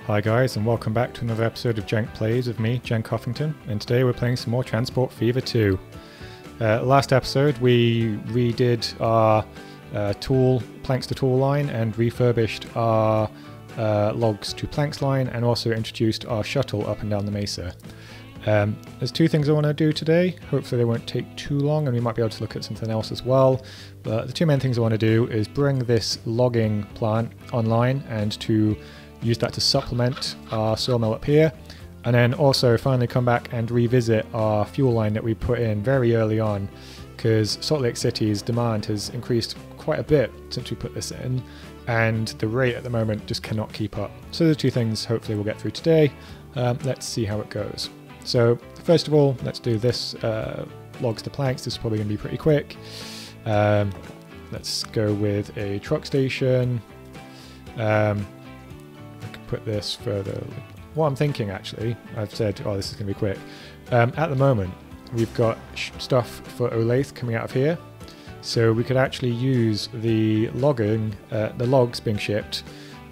Hi guys, and welcome back to another episode of Jenk Plays with me, Jenk Hoffington, and today we're playing some more Transport Fever 2. Last episode we redid our planks to tool line and refurbished our logs to planks line, and also introduced our shuttle up and down the mesa. There's two things I want to do today. Hopefully they won't take too long and we might be able to look at something else as well. But the two main things I want to do is bring this logging plant online and to use that to supplement our sawmill up here, and then also finally come back and revisit our fuel line that we put in very early on, because Salt Lake City's demand has increased quite a bit since we put this in, and the rate at the moment just cannot keep up. So the two things hopefully we'll get through today. Let's see how it goes. So first of all, let's do this logs to planks. This is probably going to be pretty quick. Let's go with a truck station. Put this further. What I'm thinking, actually, I've said, oh, this is going to be quick. At the moment, we've got stuff for Olathe coming out of here, so we could actually use the logs being shipped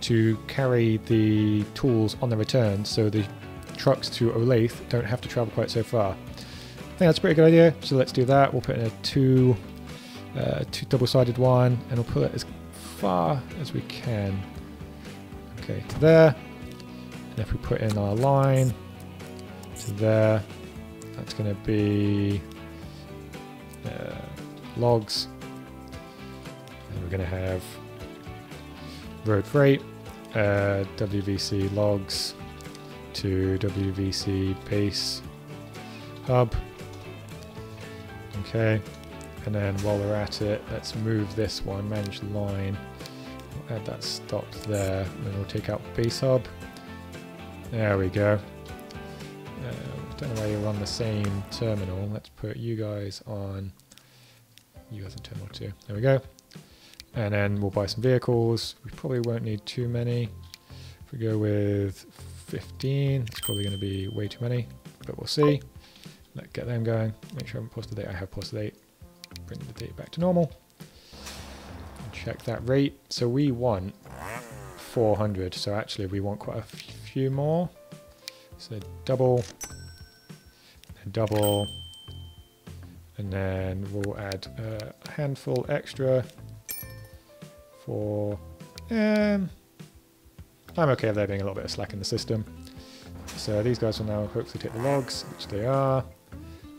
to carry the tools on the return, so the trucks to Olathe don't have to travel quite so far. I think that's a pretty good idea, so let's do that. We'll put in a two double-sided one, and we'll put it as far as we can. Okay, to there, and if we put in our line to there, that's going to be logs, and we're going to have road freight, WVC logs to WVC base hub. Okay, and then while we're at it, let's move this one, manage line. Add that stop there, and then we'll take out base hub. There we go. Don't know why you're on the same terminal. Let's put you guys on terminal 2. There we go. And then we'll buy some vehicles. We probably won't need too many. If we go with 15, it's probably going to be way too many, but we'll see. Let's get them going. Make sure I haven't paused the date. I have paused the date. Bring the date back to normal. Check that rate. So we want 400, so actually we want quite a few more. So double, and double, and then we'll add a handful extra for I'm okay with there being a little bit of slack in the system. So these guys will now hopefully take the logs, which they are,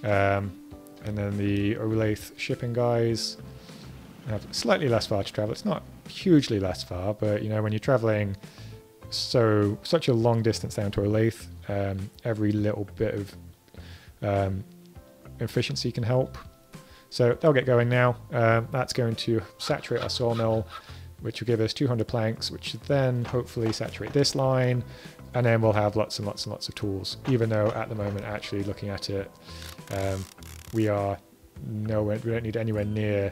and then the Olathe shipping guys have slightly less far to travel. It's not hugely less far, but you know, when you're traveling such a long distance down to Olathe, every little bit of efficiency can help. So they'll get going now. That's going to saturate our sawmill, which will give us 200 planks, which then hopefully saturate this line, and then we'll have lots and lots and lots of tools. Even though at the moment, actually looking at it, we don't need anywhere near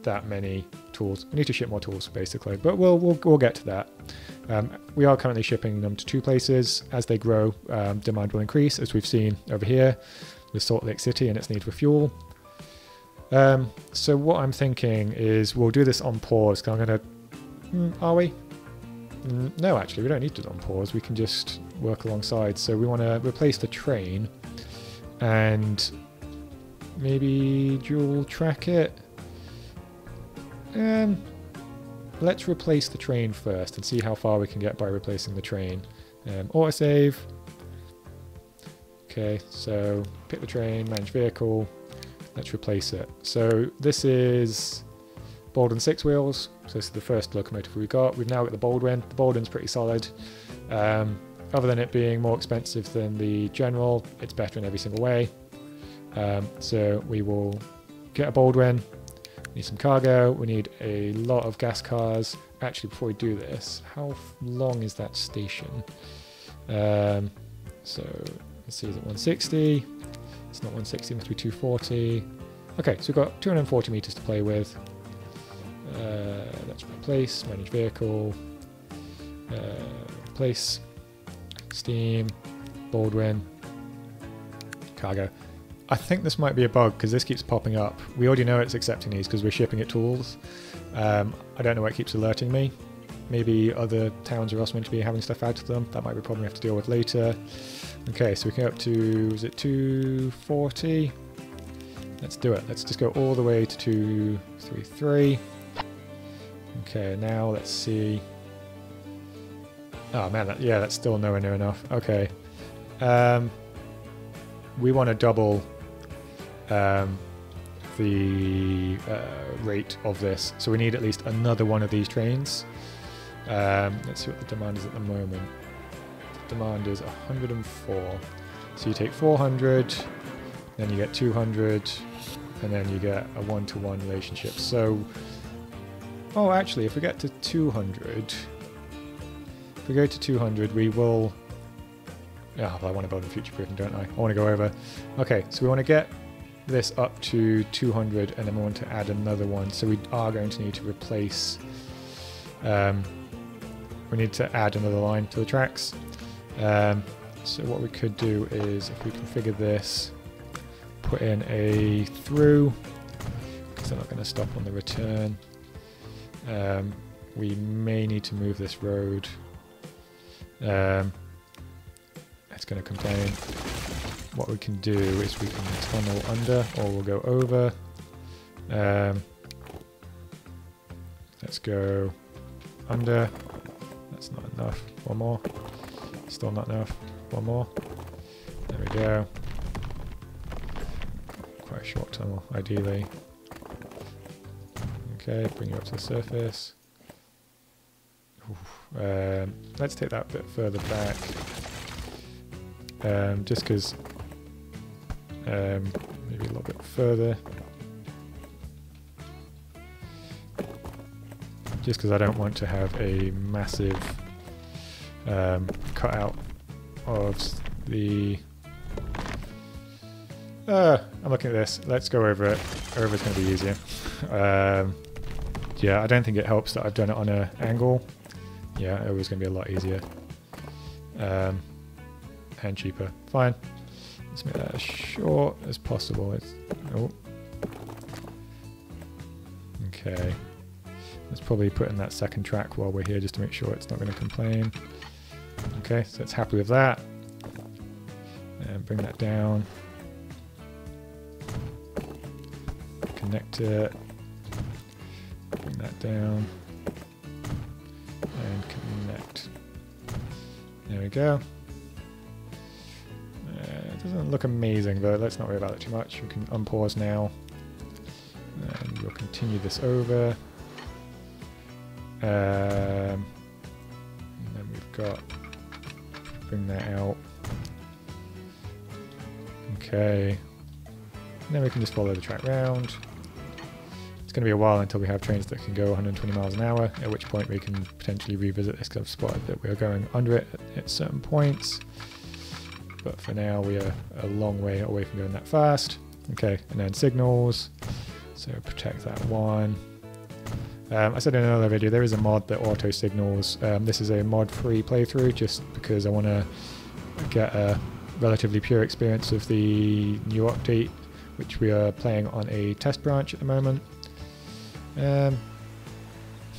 that many tools. We need to ship more tools basically, but we'll get to that. We are currently shipping them to two places. As they grow, demand will increase, as we've seen over here with Salt Lake City and its need for fuel. So what I'm thinking is we'll do this on pause, because I'm gonna are we? No, actually we don't need to do it on pause, we can just work alongside. So we want to replace the train and maybe dual track it. Let's replace the train first and see how far we can get by replacing the train. Autosave. Okay, so pick the train, manage vehicle. Let's replace it. So this is Baldwin 6 wheels. So this is the first locomotive we got. We've now got the Baldwin. The Baldwin's pretty solid. Other than it being more expensive than the General, it's better in every single way. So we will get a Baldwin. We need some cargo. We need a lot of gas cars. Actually, before we do this, how long is that station? So let's see, is it 160? It's not 160, it must be 240. Okay, so we've got 240 meters to play with. Let's replace, manage vehicle, replace, steam, Baldwin, cargo. I think this might be a bug because this keeps popping up. We already know it's accepting these because we're shipping it tools. I don't know why it keeps alerting me. maybe other towns are also meant to be having stuff out of them. That might be a problem we have to deal with later. Okay, so we can go up to, is it 240? Let's do it. Let's just go all the way to 233. Okay, now let's see. Oh man, yeah, that's still nowhere near enough. Okay. We want to double the rate of this. So we need at least another one of these trains. Let's see what the demand is at the moment. The demand is 104. So you take 400, then you get 200, and then you get a 1-to-1 relationship. So, oh, actually, if we get to 200, if we go to 200, we will... Yeah, well, I want to build in future-proofing, don't I? I want to go over. Okay, so we want to get this up to 200, and then we want to add another one. So we are going to need to replace... we need to add another line to the tracks. So what we could do is, if we configure this, put in a through, because they're not going to stop on the return. We may need to move this road. It's going to complain. What we can do is we can tunnel under, or we'll go over. Let's go under. That's not enough. One more. Still not enough. One more. There we go. Quite a short tunnel, ideally. Okay, bring you up to the surface. Let's take that a bit further back. Just because maybe a little bit further. Just because I don't want to have a massive cutout of the... I'm looking at this. Let's go over it. Over is going to be easier. Yeah, I don't think it helps that I've done it on an angle. Yeah, over is going to be a lot easier. And cheaper. Fine. Let's make that as short as possible. Oh. Okay. Let's probably put in that second track while we're here just to make sure it's not going to complain. Okay, so it's happy with that. And bring that down. Connect it. Bring that down. And connect. There we go. It doesn't look amazing, but let's not worry about it too much. We can unpause now. And we'll continue this over. And then we've got... Bring that out. Okay. And then we can just follow the track round. It's going to be a while until we have trains that can go 120 miles an hour, at which point we can potentially revisit this, because I've spotted that we're going under it at certain points. But for now, we are a long way away from going that fast. Okay, and then signals. So protect that one. I said in another video, there is a mod that auto signals. This is a mod-free playthrough, just because I want to get a relatively pure experience of the new update, which we are playing on a test branch at the moment. I'm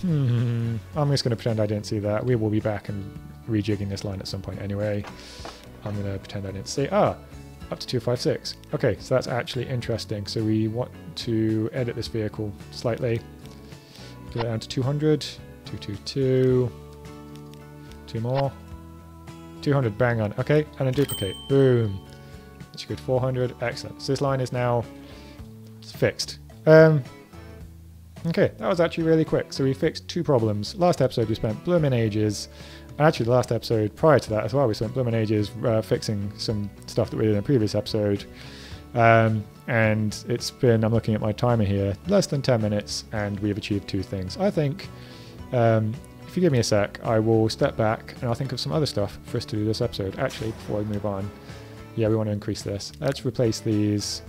just going to pretend I didn't see that. We will be back and rejigging this line at some point anyway. I'm going to pretend I didn't see. Up to 256. Okay, so that's actually interesting. So we want to edit this vehicle slightly. Get it down to 200, 222, 2 more, 200, bang on. Okay, and then duplicate. Boom. That's a good 400. Excellent. So this line is now fixed. Okay, that was actually really quick. So we fixed 2 problems. Last episode we spent blooming ages. Actually, the last episode prior to that as well, we spent blooming ages fixing some stuff that we did in a previous episode. And it's been, I'm looking at my timer here, less than 10 minutes, and we have achieved 2 things. I think, if you give me a sec, I will step back and I'll think of some other stuff for us to do this episode. Actually, before we move on, yeah, we want to increase this. Let's replace these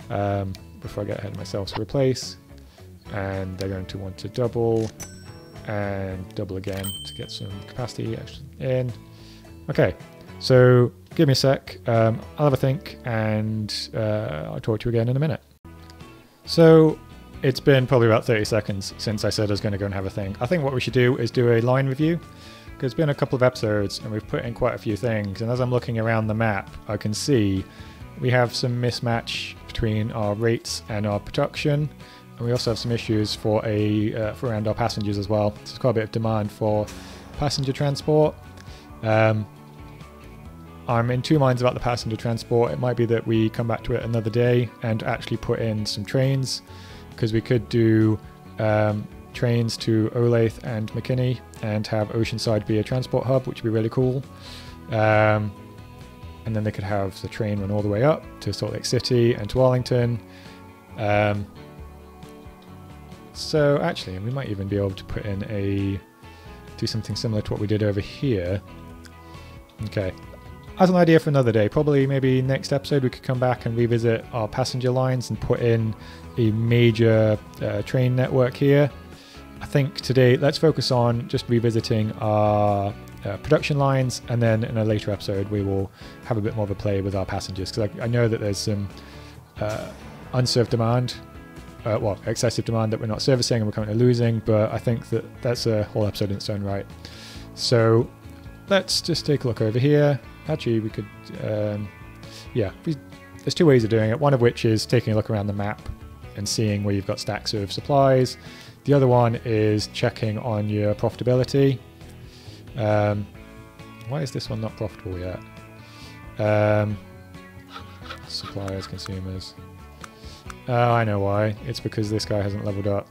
before I get ahead of myself. So replace, and they're going to want to double, and double again to get some capacity actually in. Okay, so give me a sec, I'll have a think, and I'll talk to you again in a minute. So it's been probably about 30 seconds since I said I was going to go and have a thing. I think what we should do is do a line review, because it's been a couple of episodes and we've put in quite a few things, and as I'm looking around the map I can see we have some mismatch between our rates and our production, and we also have some issues for around our passengers as well. So there's quite a bit of demand for passenger transport. I'm in two minds about the passenger transport. It might be that we come back to it another day and actually put in some trains, because we could do trains to Olathe and McKinney and have Oceanside be a transport hub, which would be really cool. And then they could have the train run all the way up to Salt Lake City and to Arlington. So actually, we might even be able to put in do something similar to what we did over here. Okay. As an idea for another day, probably maybe next episode we could come back and revisit our passenger lines and put in a major train network here. I think today let's focus on just revisiting our production lines, and then in a later episode we will have a bit more of a play with our passengers, because I know that there's some unserved demand, well, excessive demand that we're not servicing and we're currently losing, but I think that that's a whole episode in its own right. So let's just take a look over here. Actually, we could, there's two ways of doing it, one of which is taking a look around the map and seeing where you've got stacks of supplies. The other one is checking on your profitability. Why is this one not profitable yet? Suppliers, consumers. Oh, I know why. It's because this guy hasn't leveled up.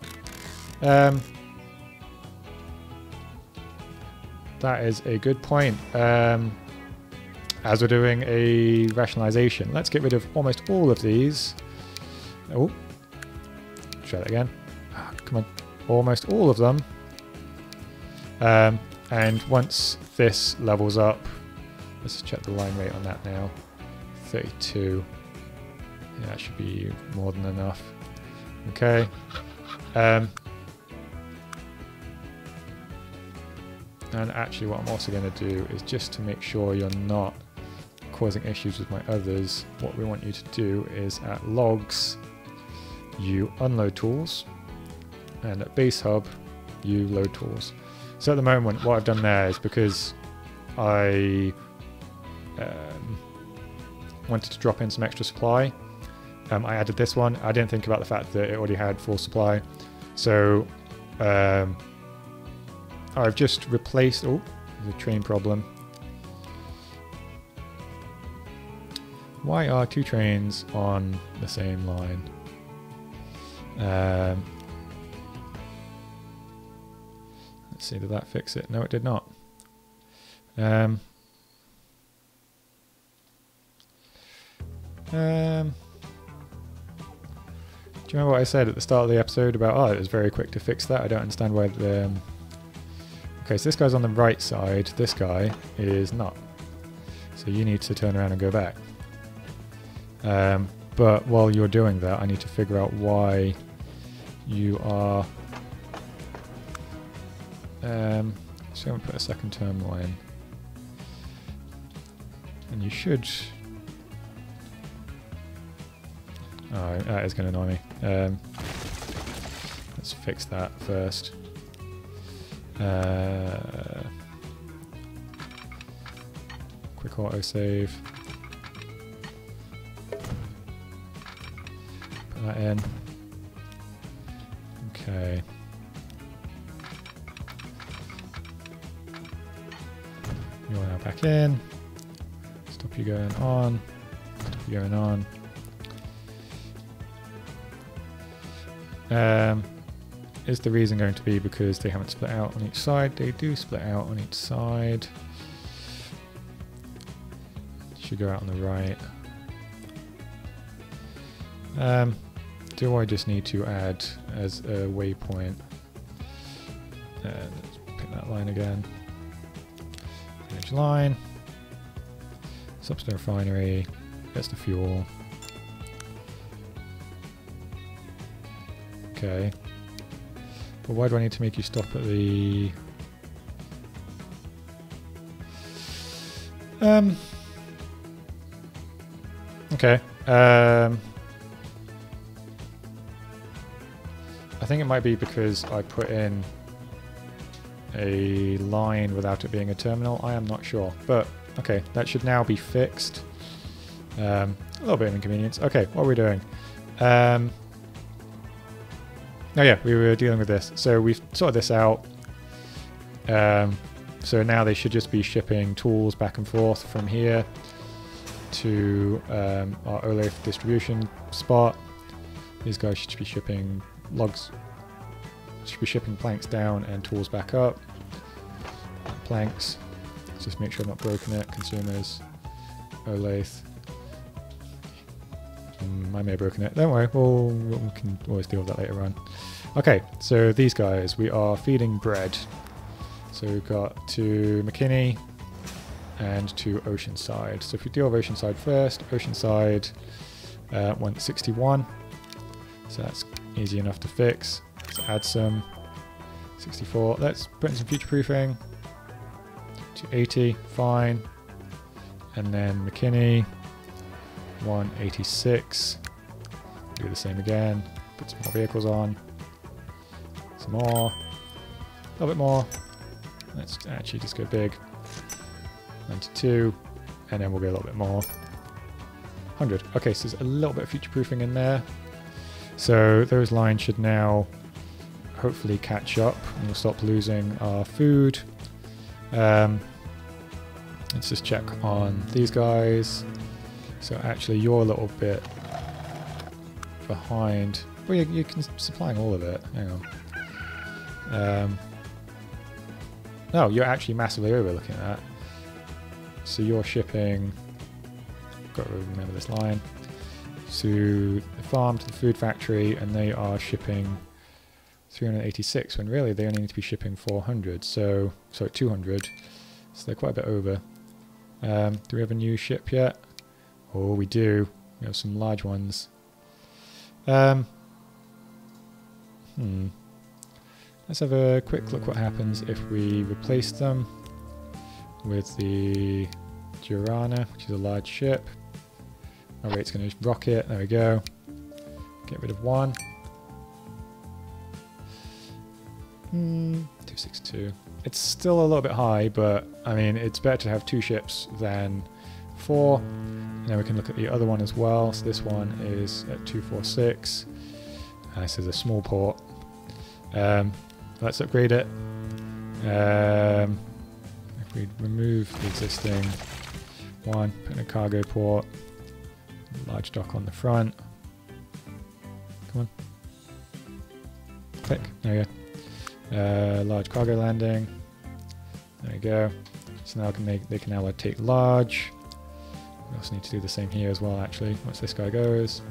That is a good point. As we're doing a rationalization, let's get rid of almost all of these. Oh, try that again. Oh, come on, almost all of them. And once this levels up, let's check the line rate on that now. 32. Yeah, that should be more than enough. Okay. And actually what I'm also going to do is, just to make sure you're not causing issues with my others, what we want you to do is at logs, you unload tools, and at base hub, you load tools. So at the moment, what I've done there is, because I wanted to drop in some extra supply, I added this one. I didn't think about the fact that it already had full supply. So I've just replaced, oh, there's a train problem. Why are two trains on the same line? Let's see, did that fix it? No, it did not. Do you remember what I said at the start of the episode about, oh, it was very quick to fix that? I don't understand why the... Okay, so this guy's on the right side, this guy is not. So you need to turn around and go back. But while you're doing that, I need to figure out why you are... so I'm going to put a second terminal in. And you should... Oh, that is going to annoy me. Let's fix that first. Quick autosave. Put that in. Okay. You're now back in. Stop you going on. Stop you going on. Is the reason going to be because they haven't split out on each side? They do split out on each side. Should go out on the right. Do I just need to add as a waypoint? Let's pick that line again. Finish line. Stops the refinery. Gets the fuel. Okay. But why do I need to make you stop at the... Okay. think it might be because I put in a line without it being a terminal. I am not sure, but okay, that should now be fixed. A little bit of inconvenience. Okay, what are we doing? Oh yeah, we were dealing with this. So we've sorted this out. So now they should just be shipping tools back and forth from here to our Olathe distribution spot. These guys should be shipping logs, should be shipping planks down and tools back up. Planks, let's just make sure I've not broken it. Consumers, Olathe. I may have broken it. Don't worry, we can always deal with that later on. Okay, so these guys, we are feeding bread. So we've got to McKinney and to Oceanside. So if we deal with Oceanside first, Oceanside went 61. So that's easy enough to fix. Let's add some. 64. Let's put in some future proofing. To 80, fine. And then McKinney, 186. Do the same again. Put some more vehicles on. Some more. A little bit more. Let's actually just go big. 92. And then we'll go a little bit more. 100. Okay, so there's a little bit of future proofing in there. So those lines should now hopefully catch up and we'll stop losing our food. Let's just check on these guys. So actually you're a little bit behind. Well, you can supplying all of it. Hang on. No, you're actually massively over looking at that. So you're shipping, got to remember this line, to the farm to the food factory, and they are shipping 386 when really they only need to be shipping 400. So, sorry, 200. So they're quite a bit over. Do we have a new ship yet? Oh, we do. We have some large ones. Let's have a quick look what happens if we replace them with the Durana, which is a large ship. Our rate's going to rocket. There we go. Get rid of one. 262. It's still a little bit high, but I mean, it's better to have two ships than four. Now we can look at the other one as well. So this one is at 246. This is a small port. Let's upgrade it. If we remove the existing one, put in a cargo port, large dock on the front. Come on. Click. There we go. Large cargo landing. There we go. So now they can now take large. We also need to do the same here as well, actually, once this guy goes.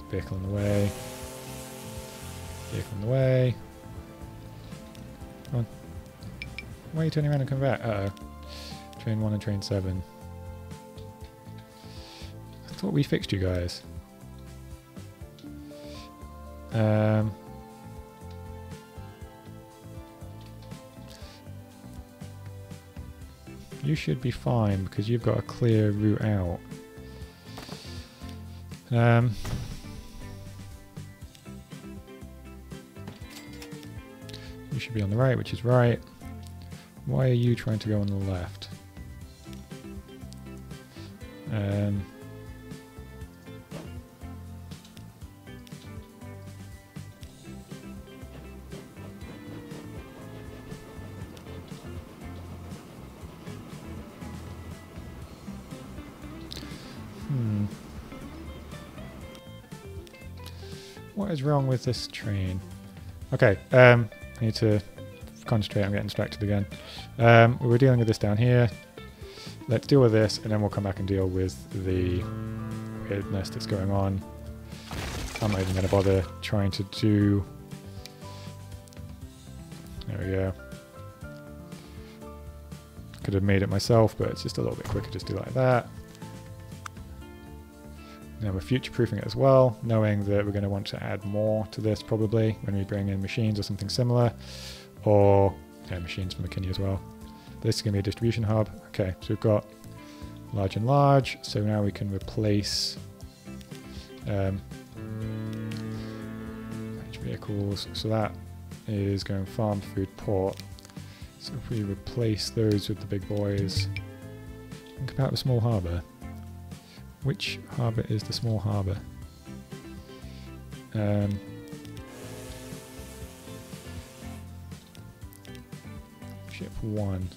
Vehicle in the way. Vehicle in the way. Come on. Why are you turning around and coming back? Uh-oh. Train 1 and train 7. I thought we fixed you guys. You should be fine because you've got a clear route out. You should be on the right, which is right. Why are you trying to go on the left? What is wrong with this train? Okay, I need to concentrate. I'm getting distracted again. We were dealing with this down here. Let's deal with this, and then we'll come back and deal with the weirdness that's going on. I'm not even going to bother trying to do... There we go. Could have made it myself, but it's just a little bit quicker just do like that. Now we're future-proofing it as well, knowing that we're going to want to add more to this probably when we bring in machines or something similar, or machines from McKinney as well. But this is going to be a distribution hub. Okay, so we've got large and large, so now we can replace Manage vehicles. So that is going farm, food, port. So if we replace those with the big boys, think about the small harbour. Which harbour is the small harbour? Ship 1.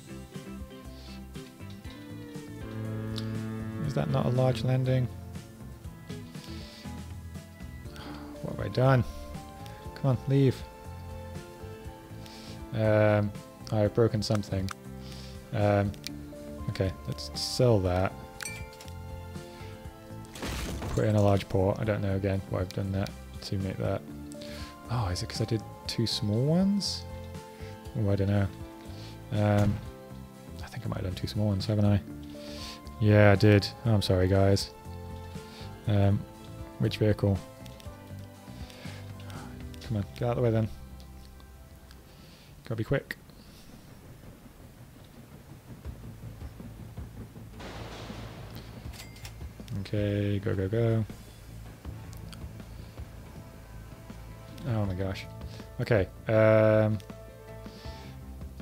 Is that not a large landing? What have I done? Come on, leave. I've broken something. Okay, let's sell that. Put in a large port. I don't know again why I've done that to make that. Oh, is it because I did 2 small ones? Oh, I don't know. I think I might have done 2 small ones, haven't I? Yeah, I did. Oh, I'm sorry, guys. Which vehicle? Come on, get out of the way then. Gotta be quick. Okay, go, go, go. Oh my gosh. Okay, and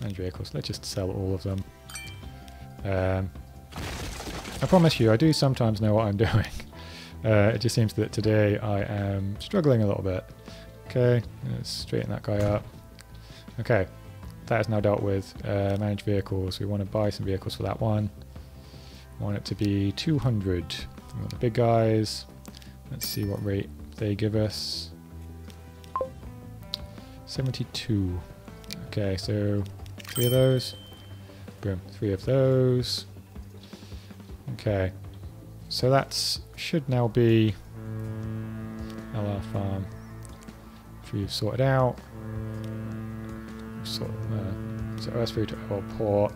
vehicles. Let's just sell all of them. I promise you, I do sometimes know what I'm doing. It just seems that today I am struggling a little bit. Okay, let's straighten that guy up. Okay, that is now dealt with. Manage vehicles. We want to buy some vehicles for that one. I want it to be 200. We want the big guys. Let's see what rate they give us. 72. Okay, so 3 of those. Boom, 3 of those. Okay, so that should now be LR farm, which we've sorted out. So Earth through to our port.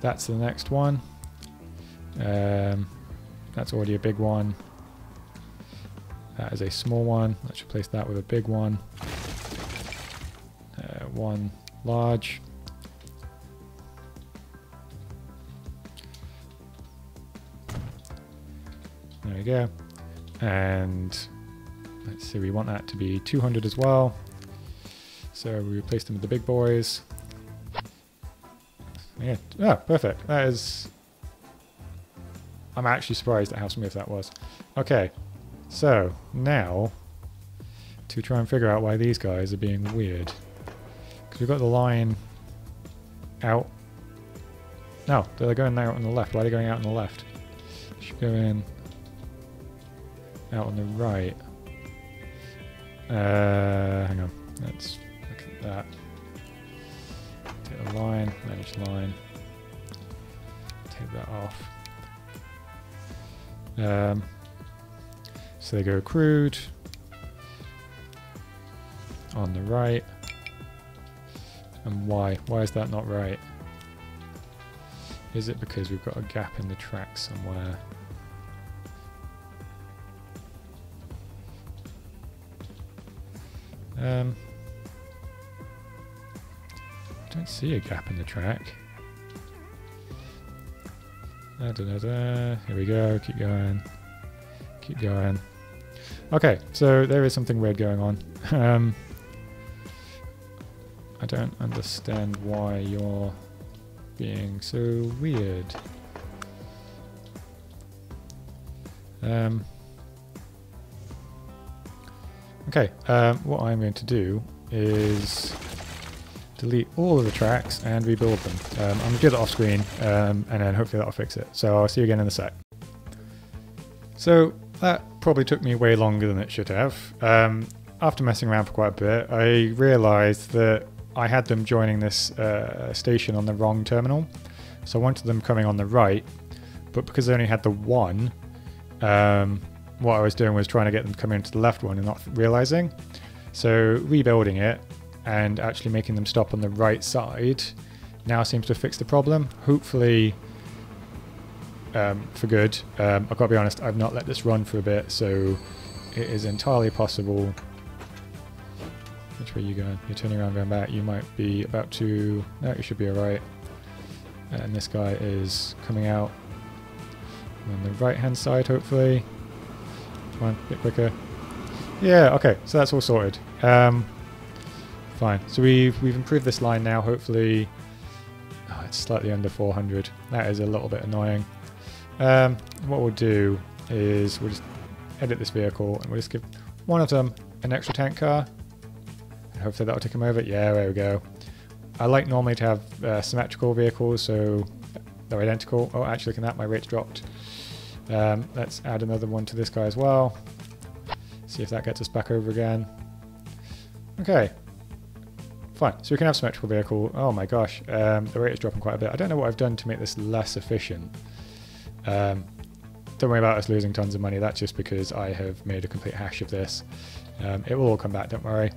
That's the next one. That's already a big one. That is a small one. Let's replace that with a big one. One large. There we go. And let's see, we want that to be 200 as well. So we replace them with the big boys. Yeah, oh, perfect. That is... I'm actually surprised at how smooth that was. Okay, so now to try and figure out why these guys are being weird. Because we've got the line out. No, they're going out on the left. Why are they going out on the left? They should go in out on the right. Hang on. Let's look at that. Take the line, manage line. Take that off. So they go crude on the right. And why? Why is that not right? Is it because we've got a gap in the track somewhere? I don't see a gap in the track. Here we go, keep going. Keep going. Okay, so there is something weird going on. I don't understand why you're being so weird. Okay, what I'm going to do is delete all of the tracks and rebuild them. I'm going to do that off screen and then hopefully that'll fix it. So I'll see you again in a sec. So that probably took me way longer than it should have. After messing around for quite a bit, I realised that I had them joining this station on the wrong terminal. So I wanted them coming on the right, but because they only had the one, what I was doing was trying to get them to come into the left one and not realising. So rebuilding it and actually making them stop on the right side now seems to fix the problem. Hopefully for good. I've got to be honest, I've not let this run for a bit, so it is entirely possible. Which way are you going? You're turning around going back. You might be about to... No, you should be alright. And this guy is coming out on the right hand side, hopefully. Come on, a bit quicker. Yeah, okay, so that's all sorted. Fine. So we've improved this line now, hopefully. Oh, it's slightly under 400. That is a little bit annoying. What we'll do is we'll just edit this vehicle and we'll just give one of them an extra tank car. And hopefully that'll take them over. Yeah, there we go. I like normally to have symmetrical vehicles, so they're identical. Oh, actually, looking at that, my rate's dropped. Let's add another one to this guy as well. See if that gets us back over again. Okay. Fine. So we can have symmetrical vehicle. Oh my gosh. The rate is dropping quite a bit. I don't know what I've done to make this less efficient. Don't worry about us losing tons of money. That's just because I have made a complete hash of this. It will all come back, don't worry.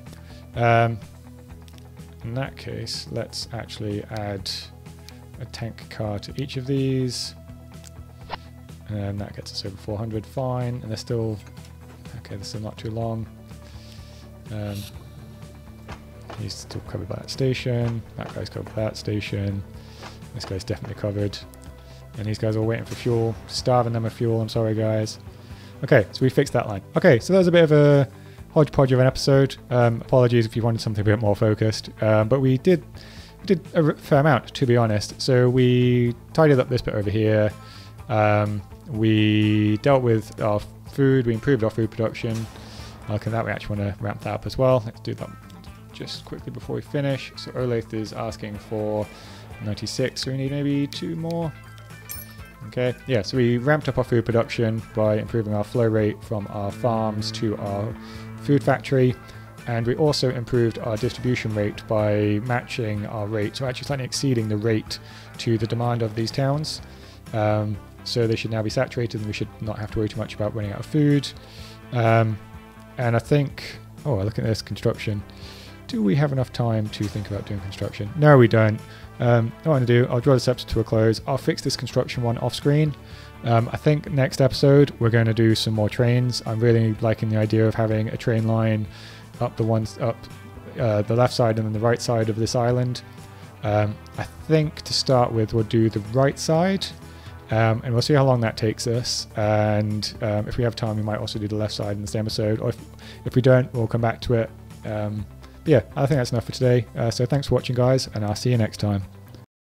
In that case, let's actually add a tank car to each of these. And that gets us over 400, fine. And they're still, okay, they're still not too long. He's still covered by that station. That guy's covered by that station. This guy's definitely covered. And these guys are all waiting for fuel. Starving them of fuel, I'm sorry guys. Okay, so we fixed that line. Okay, so that was a bit of a hodgepodge of an episode. Apologies if you wanted something a bit more focused. But we did a fair amount, to be honest. So we tidied up this bit over here. We dealt with our food. We improved our food production. Okay, that we actually want to ramp that up as well. Let's do that just quickly before we finish. So Olathe is asking for 96, so we need maybe 2 more. Okay, yeah, so we ramped up our food production by improving our flow rate from our farms to our food factory, and we also improved our distribution rate by matching our rate, so actually slightly exceeding the rate to the demand of these towns. So they should now be saturated and we should not have to worry too much about running out of food. And I think, oh, look at this construction. Do we have enough time to think about doing construction? No, we don't. What I'm going to do, I'll draw this episode to a close. I'll fix this construction one off screen. I think next episode we're going to do some more trains. I'm really liking the idea of having a train line up the left side and then the right side of this island. I think to start with we'll do the right side, and we'll see how long that takes us. And if we have time, we might also do the left side in the same episode. Or if we don't, we'll come back to it. But yeah, I think that's enough for today. So thanks for watching, guys, and I'll see you next time.